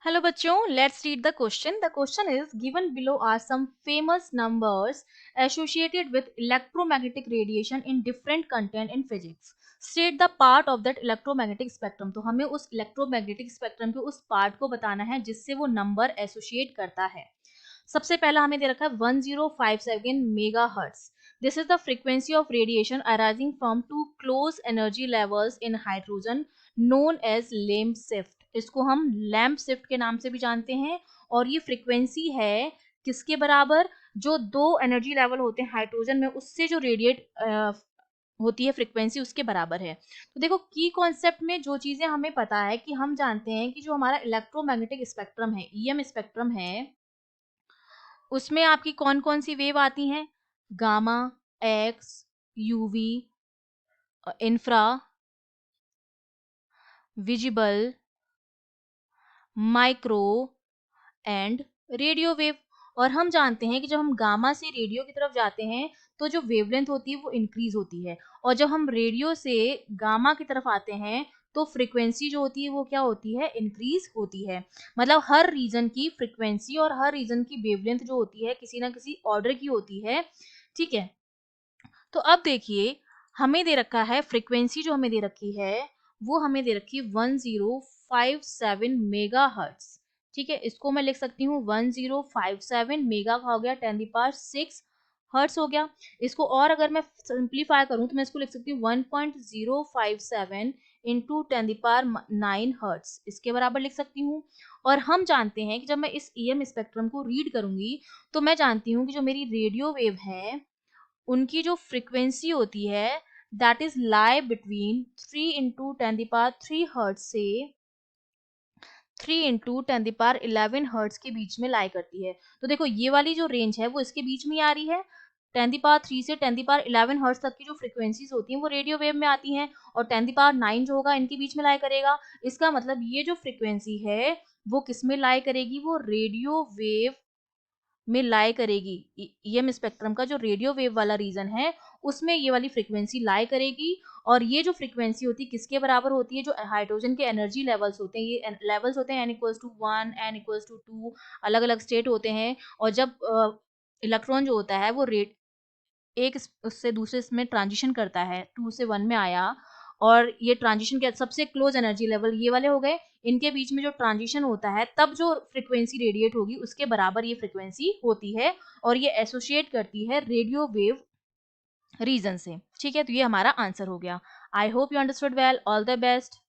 Hello बच्चों, let's read the question. The question is given below are some famous numbers associated with electromagnetic radiation in different content in physics. State the part of that electromagnetic spectrum. तो हमें उस electromagnetic spectrum के उस part को बताना है जिससे वो number associate करता है. सबसे पहला हमें दे रखा है 1057 megahertz. This is the frequency of radiation arising from two close energy levels in hydrogen known as lamp shift. इसको हम लैम्प शिफ्ट के नाम से भी जानते हैं. और ये फ्रीक्वेंसी है किसके बराबर? जो दो एनर्जी लेवल होते हैं हाइड्रोजन में उससे जो रेडिएट होती है फ्रीक्वेंसी उसके बराबर है. तो देखो की कॉन्सेप्ट में जो चीजें हमें पता है कि हम जानते हैं कि जो हमारा इलेक्ट्रोमैग्नेटिक स्पेक्ट्रम है, ईएम स्पेक्ट्रम है, उसमें आपकी कौन कौन सी वेव आती हैं? Gamma, x, UV, infra, visible, micro and radio wave. और हम जानते हैं कि जब हम गामा से रेडियो की तरफ जाते हैं तो जो वेवलेंथ होती है वो इंक्रीज होती है, और जब हम रेडियो से गामा की तरफ आते हैं तो फ्रीक्वेंसी जो होती है वो क्या होती है? इंक्रीज होती है. मतलब हर रीजन की फ्रीक्वेंसी और हर रीजन की वेवलेंथ जो होती है किसी ना किसी ऑर्डर की होती है. ठीक है. तो अब देखिए हमें दे रखा है फ्रीक्वेंसी, जो हमें दे रखी है वो हमें दे रखी है 1057 मेगा हर्ट्स. ठीक है, इसको मैं लिख सकती हूँ 1057 मेगा का हो गया 10⁶ हर्ट्स हो गया. इसको और अगर मैं सिंप्लीफाई करूँ तो मैं इसको लिख सकती हूँ 1.057 इंटू 10⁹ हर्ट्स, इसके बराबर लिख सकती हूँ. और हम जानते हैं कि जब मैं इस ईएम स्पेक्ट्रम को रीड करूंगी तो मैं जानती हूँ कि जो मेरी रेडियो वेव है उनकी जो फ्रीक्वेंसी होती है that is lie between 3 into 10⁻³ hertz से 3 इंटू 10⁻11 हर्ट्ज के बीच में लाई करती है. तो देखो ये वाली जो रेंज है वो इसके बीच में आ रही है. 10⁻³ से 10⁻11 हर्ट्ज तक की जो फ्रीक्वेंसीज होती हैं वो रेडियो वेव में आती हैं, और 10⁹ जो होगा इनके बीच में लाई करेगा. इसका मतलब ये जो फ्रीक्वेंसी है वो किस में लाई करेगी? वो रेडियो वेव में लाई करेगी. ईएम स्पेक्ट्रम का जो रेडियो वेव वाला रीजन है उसमें ये वाली फ्रीक्वेंसी लाई करेगी. और ये जो फ्रीक्वेंसी होती है किसके बराबर होती है? जो हाइड्रोजन के एनर्जी लेवल्स होते हैं, ये लेवल्स होते हैं n=1 n=2, अलग अलग स्टेट होते हैं. और जब इलेक्ट्रॉन जो होता है वो रेट एक उससे दूसरे इसमें ट्रांजिशन करता है, 2 से 1 में आया, और ये ट्रांजिशन के सबसे क्लोज एनर्जी लेवल ये वाले हो गए. इनके बीच में जो ट्रांजिशन होता है तब जो फ्रीक्वेंसी रेडिएट होगी उसके बराबर ये फ्रीक्वेंसी होती है, और ये एसोसिएट करती है रेडियो वेव रीजन से. ठीक है, तो ये हमारा आंसर हो गया. I hope you understood well. All the best.